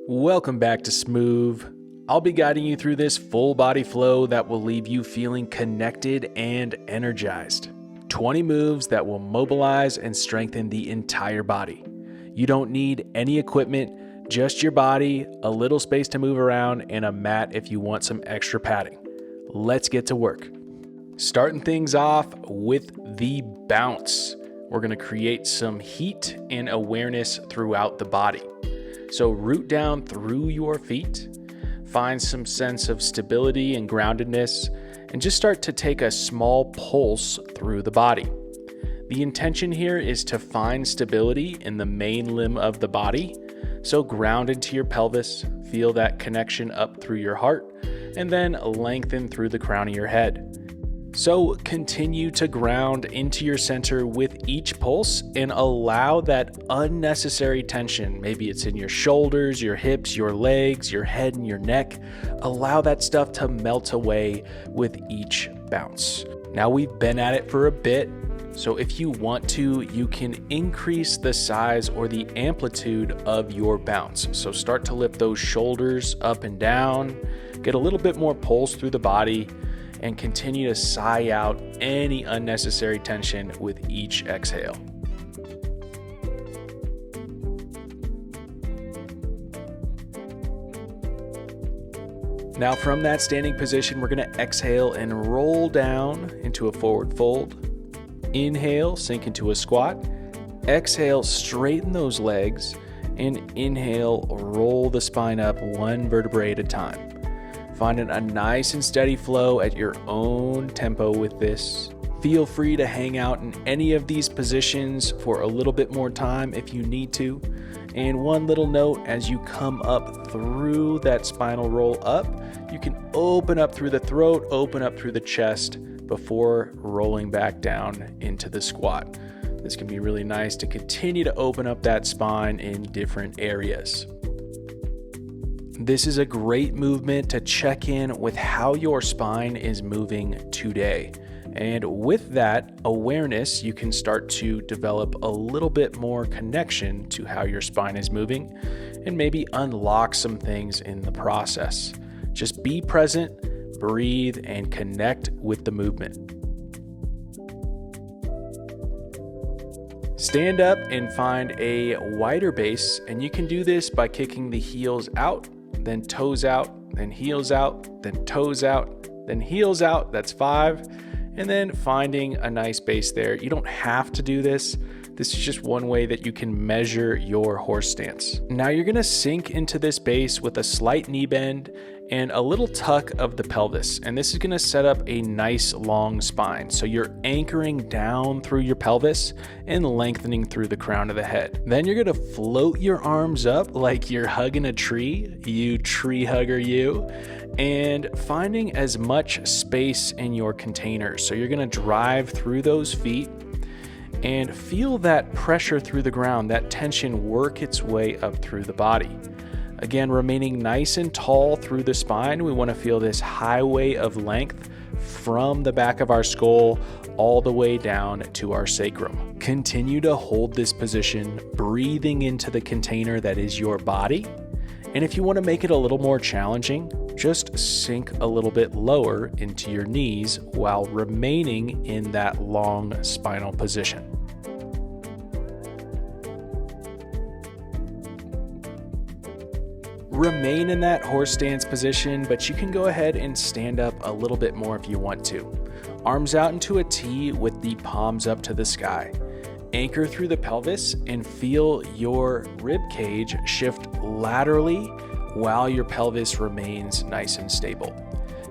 Welcome back to Smoov. I'll be guiding you through this full body flow that will leave you feeling connected and energized. 20 moves that will mobilize and strengthen the entire body. You don't need any equipment, just your body, a little space to move around, and a mat if you want some extra padding. Let's get to work. Starting things off with the bounce. We're going to create some heat and awareness throughout the body. So root down through your feet, find some sense of stability and groundedness, and just start to take a small pulse through the body. The intention here is to find stability in the main limb of the body. So ground into your pelvis, feel that connection up through your heart, and then lengthen through the crown of your head. So continue to ground into your center with each pulse and allow that unnecessary tension. Maybe it's in your shoulders, your hips, your legs, your head, and your neck. Allow that stuff to melt away with each bounce. Now we've been at it for a bit, so if you want to, you can increase the size or the amplitude of your bounce. So start to lift those shoulders up and down, get a little bit more pulse through the body, and continue to sigh out any unnecessary tension with each exhale. Now from that standing position, we're going to exhale and roll down into a forward fold. Inhale, sink into a squat. Exhale, straighten those legs, and inhale, roll the spine up one vertebrae at a time. Finding a nice and steady flow at your own tempo with this. Feel free to hang out in any of these positions for a little bit more time if you need to. And one little note, as you come up through that spinal roll up, you can open up through the throat, open up through the chest before rolling back down into the squat. This can be really nice to continue to open up that spine in different areas. This is a great movement to check in with how your spine is moving today. And with that awareness, you can start to develop a little bit more connection to how your spine is moving and maybe unlock some things in the process. Just be present, breathe, and connect with the movement. Stand up and find a wider base, and you can do this by kicking the heels out, then toes out, then heels out, then toes out, then heels out. That's 5. And then finding a nice base there. You don't have to do this. This is just one way that you can measure your horse stance. Now you're going to sink into this base with a slight knee bend and a little tuck of the pelvis. And this is going to set up a nice long spine. So you're anchoring down through your pelvis and lengthening through the crown of the head. Then you're going to float your arms up like you're hugging a tree, you tree hugger you, and finding as much space in your container. So you're going to drive through those feet and feel that pressure through the ground, that tension work its way up through the body. Again, remaining nice and tall through the spine, we want to feel this highway of length from the back of our skull all the way down to our sacrum. Continue to hold this position, breathing into the container that is your body. And if you want to make it a little more challenging, just sink a little bit lower into your knees while remaining in that long spinal position. Remain in that horse stance position, but you can go ahead and stand up a little bit more if you want to. Arms out into a T with the palms up to the sky. Anchor through the pelvis and feel your rib cage shift laterally while your pelvis remains nice and stable.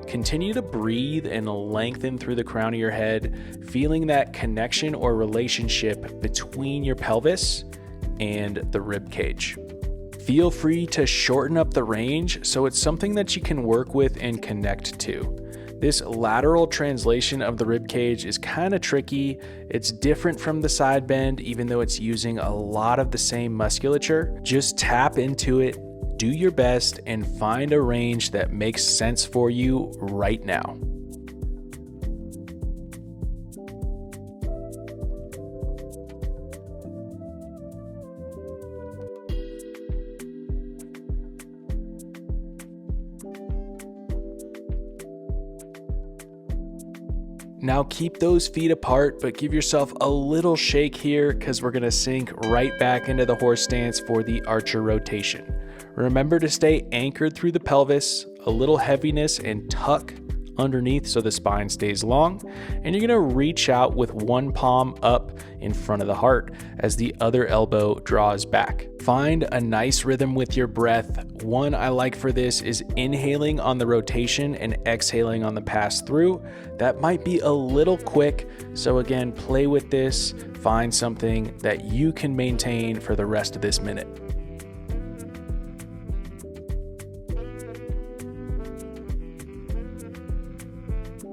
Continue to breathe and lengthen through the crown of your head, feeling that connection or relationship between your pelvis and the rib cage. Feel free to shorten up the range so it's something that you can work with and connect to. This lateral translation of the rib cage is kind of tricky. It's different from the side bend, even though it's using a lot of the same musculature. Just tap into it, do your best, and find a range that makes sense for you right now. Now keep those feet apart, but give yourself a little shake here because we're gonna sink right back into the horse stance for the archer rotation. Remember to stay anchored through the pelvis, a little heaviness and tuck underneath so the spine stays long, and you're gonna reach out with one palm up in front of the heart as the other elbow draws back. Find a nice rhythm with your breath. One I like for this is inhaling on the rotation and exhaling on the pass through. That might be a little quick, so again, play with this. Find something that you can maintain for the rest of this minute.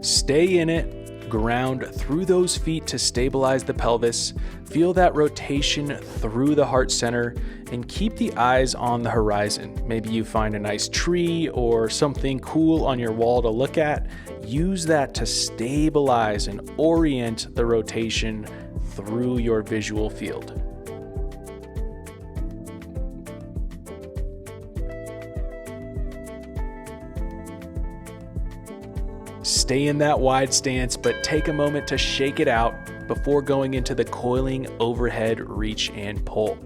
Stay in it, ground through those feet to stabilize the pelvis, feel that rotation through the heart center, and keep the eyes on the horizon. Maybe you find a nice tree or something cool on your wall to look at. Use that to stabilize and orient the rotation through your visual field. Stay in that wide stance, but take a moment to shake it out before going into the coiling overhead reach and pull.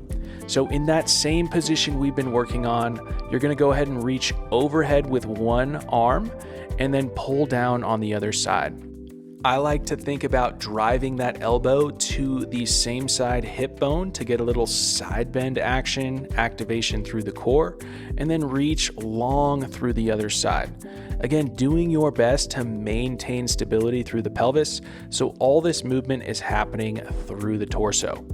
So in that same position we've been working on, you're gonna go ahead and reach overhead with one arm and then pull down on the other side. I like to think about driving that elbow to the same side hip bone to get a little side bend action, activation through the core, and then reach long through the other side. Again, doing your best to maintain stability through the pelvis, so all this movement is happening through the torso.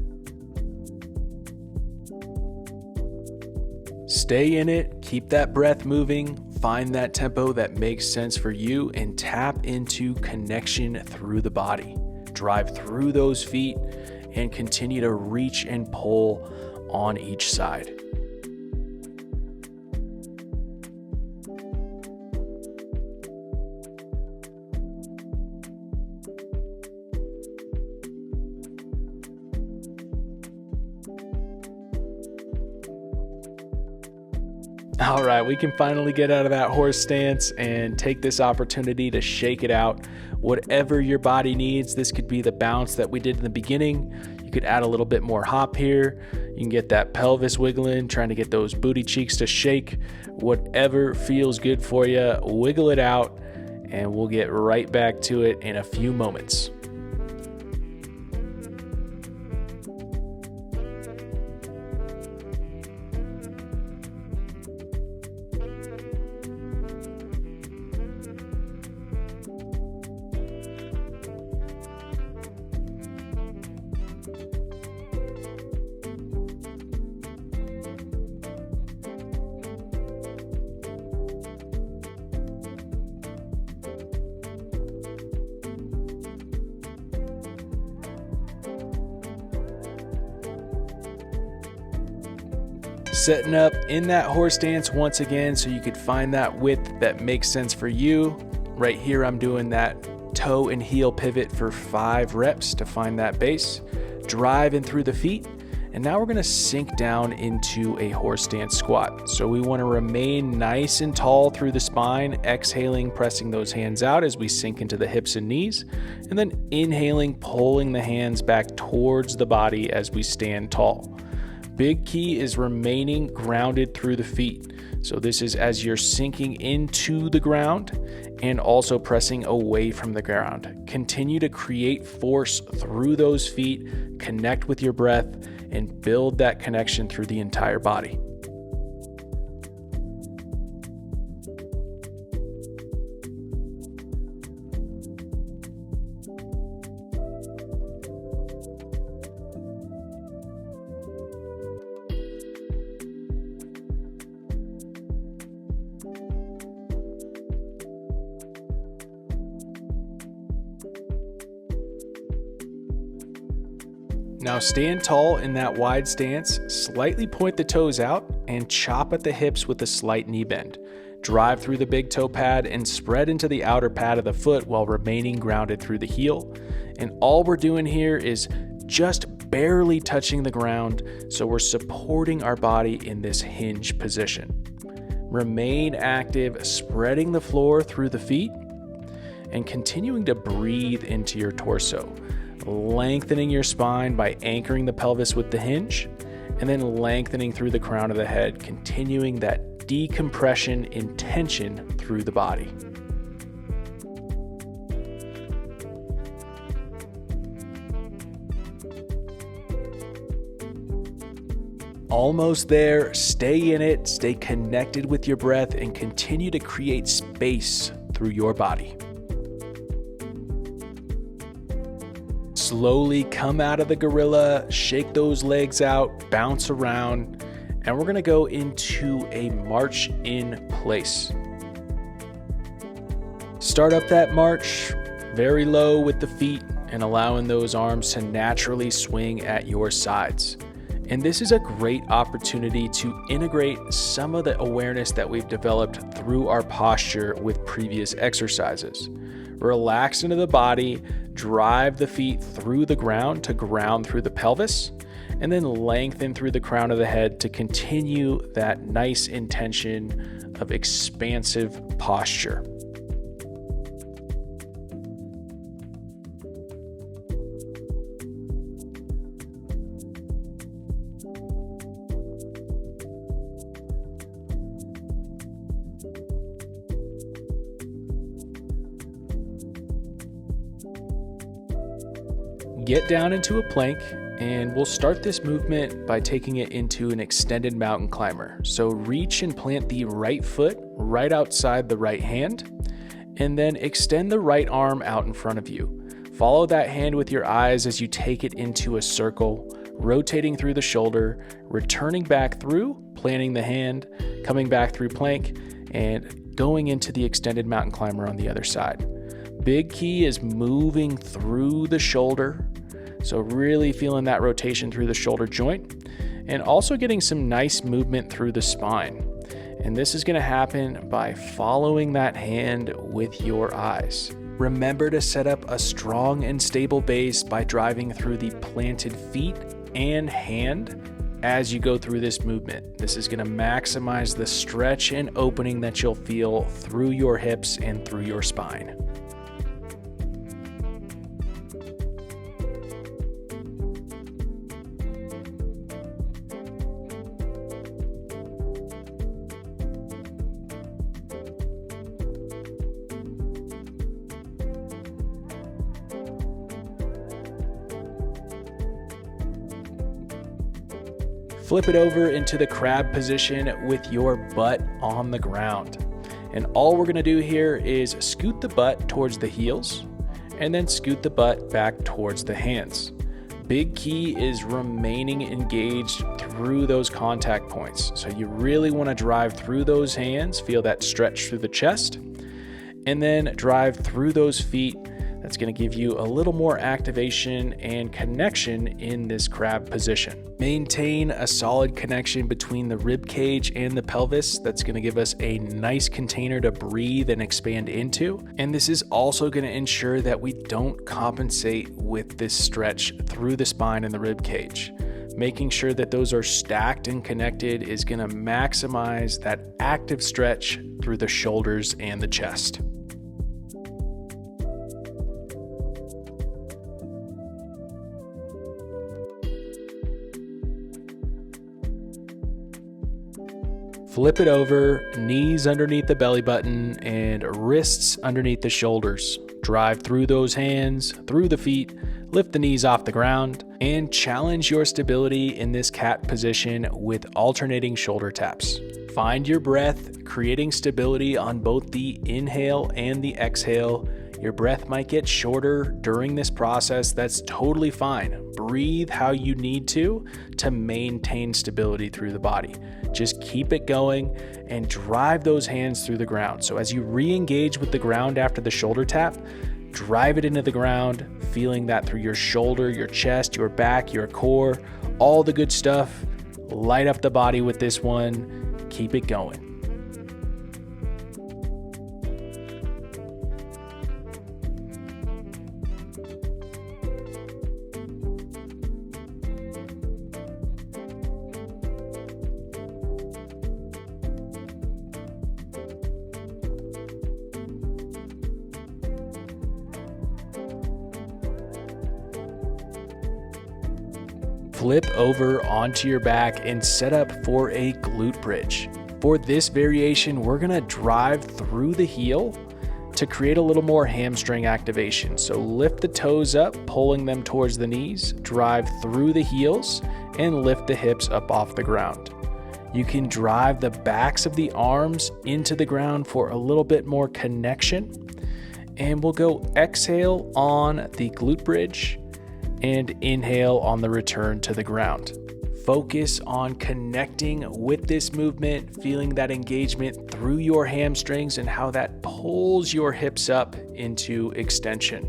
Stay in it, keep that breath moving, find that tempo that makes sense for you, and tap into connection through the body. Drive through those feet and continue to reach and pull on each side. All right, we can finally get out of that horse stance and take this opportunity to shake it out. Whatever your body needs, this could be the bounce that we did in the beginning. You could add a little bit more hop here. You can get that pelvis wiggling, trying to get those booty cheeks to shake. Whatever feels good for you, wiggle it out, and we'll get right back to it in a few moments. Setting up in that horse stance once again so you could find that width that makes sense for you. Right here I'm doing that toe and heel pivot for 5 reps to find that base. Drive in through the feet, and now we're going to sink down into a horse stance squat. So we want to remain nice and tall through the spine, exhaling, pressing those hands out as we sink into the hips and knees, and then inhaling, pulling the hands back towards the body as we stand tall. Big key is remaining grounded through the feet. So this is as you're sinking into the ground and also pressing away from the ground. Continue to create force through those feet, connect with your breath, and build that connection through the entire body. Now stand tall in that wide stance, slightly point the toes out, and chop at the hips with a slight knee bend. Drive through the big toe pad and spread into the outer pad of the foot while remaining grounded through the heel. And all we're doing here is just barely touching the ground, so we're supporting our body in this hinge position. Remain active, spreading the floor through the feet. and continuing to breathe into your torso, lengthening your spine by anchoring the pelvis with the hinge, and then lengthening through the crown of the head, continuing that decompression in tension through the body. Almost there. Stay in it, stay connected with your breath, and continue to create space through your body. Slowly come out of the gorilla, shake those legs out, bounce around, and we're gonna go into a march in place. Start up that march very low with the feet and allowing those arms to naturally swing at your sides. And this is a great opportunity to integrate some of the awareness that we've developed through our posture with previous exercises. Relax into the body, drive the feet through the ground to ground through the pelvis, and then lengthen through the crown of the head to continue that nice intention of expansive posture. Get down into a plank, and we'll start this movement by taking it into an extended mountain climber. So reach and plant the right foot right outside the right hand, and then extend the right arm out in front of you. Follow that hand with your eyes as you take it into a circle, rotating through the shoulder, returning back through, planting the hand, coming back through plank, and going into the extended mountain climber on the other side. Big key is moving through the shoulder. So really feeling that rotation through the shoulder joint, and also getting some nice movement through the spine. And this is going to happen by following that hand with your eyes. Remember to set up a strong and stable base by driving through the planted feet and hand as you go through this movement. This is going to maximize the stretch and opening that you'll feel through your hips and through your spine. Flip it over into the crab position with your butt on the ground. And all we're gonna do here is scoot the butt towards the heels and then scoot the butt back towards the hands. Big key is remaining engaged through those contact points. So you really wanna drive through those hands, feel that stretch through the chest, and then drive through those feet. That's going to give you a little more activation and connection in this crab position. Maintain a solid connection between the rib cage and the pelvis. That's going to give us a nice container to breathe and expand into. And this is also going to ensure that we don't compensate with this stretch through the spine and the rib cage. Making sure that those are stacked and connected is going to maximize that active stretch through the shoulders and the chest. Flip it over, knees underneath the belly button and wrists underneath the shoulders. Drive through those hands, through the feet, lift the knees off the ground, and challenge your stability in this cat position with alternating shoulder taps. Find your breath, creating stability on both the inhale and the exhale. Your breath might get shorter during this process. That's totally fine. Breathe how you need to maintain stability through the body. Just keep it going and drive those hands through the ground. So as you re-engage with the ground after the shoulder tap, drive it into the ground, feeling that through your shoulder, your chest, your back, your core, all the good stuff. Light up the body with this one. Keep it going. Flip over onto your back and set up for a glute bridge. For this variation, we're gonna drive through the heel to create a little more hamstring activation. So lift the toes up, pulling them towards the knees, drive through the heels, and lift the hips up off the ground. You can drive the backs of the arms into the ground for a little bit more connection. And we'll go exhale on the glute bridge and inhale on the return to the ground. Focus on connecting with this movement, feeling that engagement through your hamstrings and how that pulls your hips up into extension.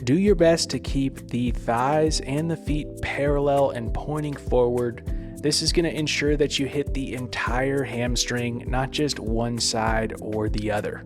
Do your best to keep the thighs and the feet parallel and pointing forward. This is going to ensure that you hit the entire hamstring, not just one side or the other.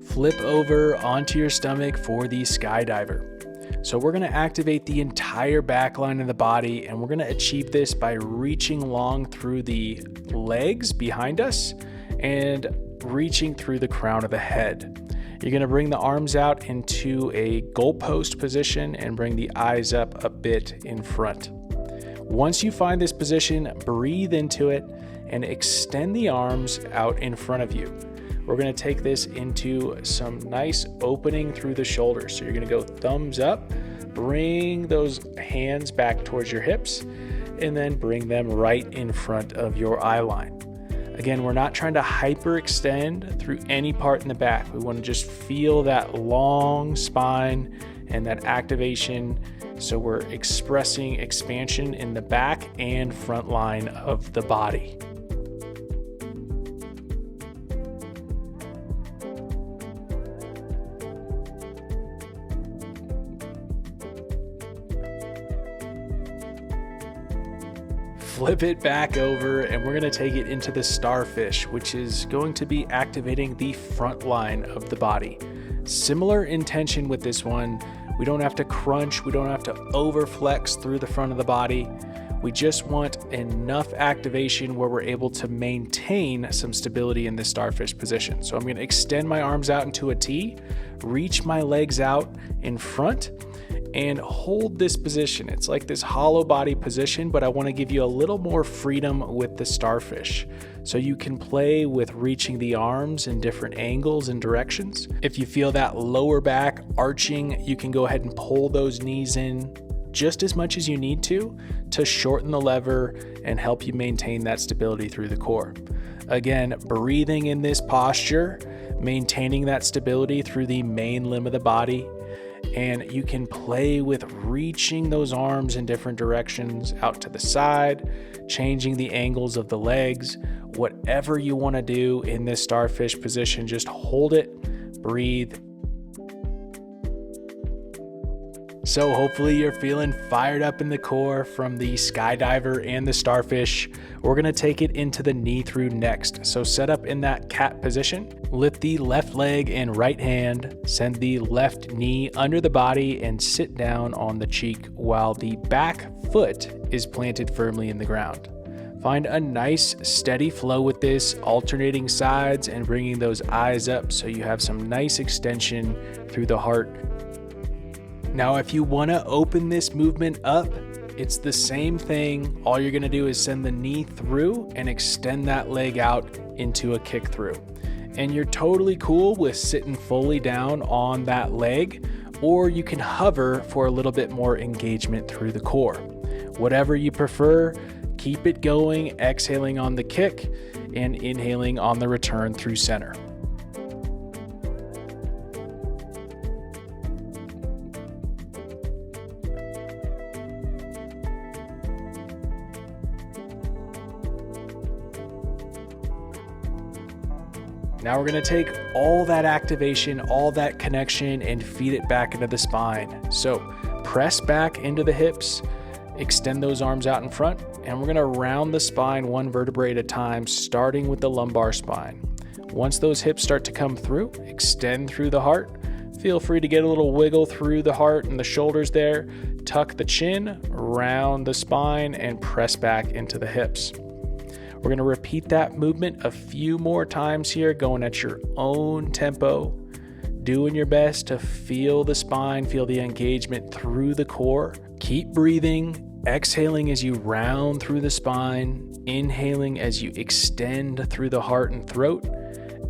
Flip over onto your stomach for the Skydiver. So we're going to activate the entire back line of the body, and we're going to achieve this by reaching long through the legs behind us and reaching through the crown of the head. You're going to bring the arms out into a goalpost position and bring the eyes up a bit in front. Once you find this position, breathe into it and extend the arms out in front of you. We're going to take this into some nice opening through the shoulders. So you're going to go thumbs up, bring those hands back towards your hips, and then bring them right in front of your eye line. Again, we're not trying to hyperextend through any part in the back. We want to just feel that long spine and that activation. So we're expressing expansion in the back and front line of the body. Flip it back over, and we're going to take it into the Starfish, which is going to be activating the front line of the body. Similar intention with this one. We don't have to crunch, we don't have to overflex through the front of the body. We just want enough activation where we're able to maintain some stability in the Starfish position. So I'm going to extend my arms out into a T, reach my legs out in front, and hold this position. It's like this hollow body position, but I want to give you a little more freedom with the Starfish. So you can play with reaching the arms in different angles and directions. If you feel that lower back arching, you can go ahead and pull those knees in just as much as you need to shorten the lever and help you maintain that stability through the core. Again, breathing in this posture, maintaining that stability through the main limb of the body. And you can play with reaching those arms in different directions out to the side, changing the angles of the legs, whatever you want to do in this Starfish position. Just hold it, breathe. So hopefully you're feeling fired up in the core from the Skydiver and the Starfish. We're going to take it into the knee through next. So set up in that cat position, lift the left leg and right hand, send the left knee under the body and sit down on the cheek while the back foot is planted firmly in the ground. Find a nice steady flow with this, alternating sides and bringing those eyes up so you have some nice extension through the heart. Now, if you want to open this movement up, it's the same thing. All you're going to do is send the knee through and extend that leg out into a kick through. And you're totally cool with sitting fully down on that leg, or you can hover for a little bit more engagement through the core. Whatever you prefer, keep it going, exhaling on the kick and inhaling on the return through center. Now we're going to take all that activation, all that connection, and feed it back into the spine. So press back into the hips, extend those arms out in front, and we're going to round the spine one vertebrae at a time, starting with the lumbar spine. Once those hips start to come through, extend through the heart, Feel free to get a little wiggle through the heart and the shoulders there. Tuck the chin, round the spine, and press back into the hips. We're going to repeat that movement a few more times here, going at your own tempo, doing your best to feel the spine, feel the engagement through the core. Keep breathing, exhaling as you round through the spine, inhaling as you extend through the heart and throat,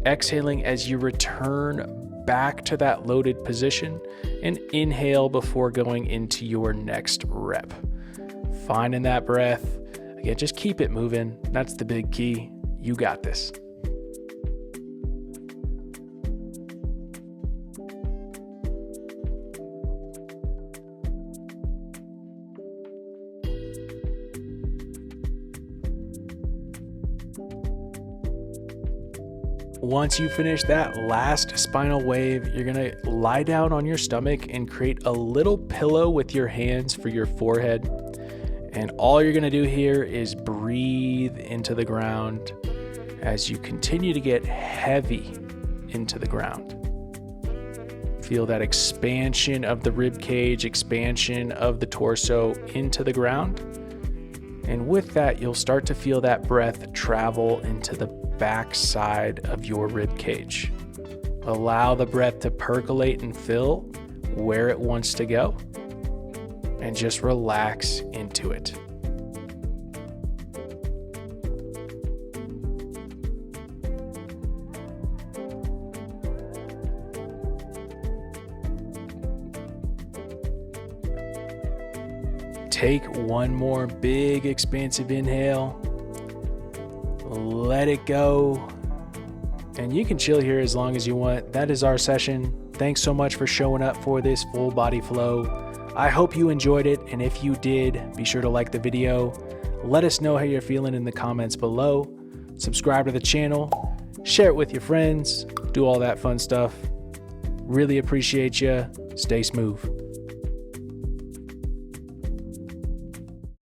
exhaling as you return back to that loaded position, and inhale before going into your next rep. Finding that breath. Again, just keep it moving. That's the big key. You got this. Once you finish that last spinal wave, you're gonna lie down on your stomach and create a little pillow with your hands for your forehead. And all you're gonna do here is breathe into the ground as you continue to get heavy into the ground. Feel that expansion of the rib cage, expansion of the torso into the ground. And with that, you'll start to feel that breath travel into the back side of your rib cage. Allow the breath to percolate and fill where it wants to go, and just relax into it. Take one more big expansive inhale. Let it go. And you can chill here as long as you want. That is our session. Thanks so much for showing up for this full body flow. I hope you enjoyed it. And if you did, be sure to like the video. Let us know how you're feeling in the comments below. Subscribe to the channel. Share it with your friends. Do all that fun stuff. Really appreciate you. Stay smooth.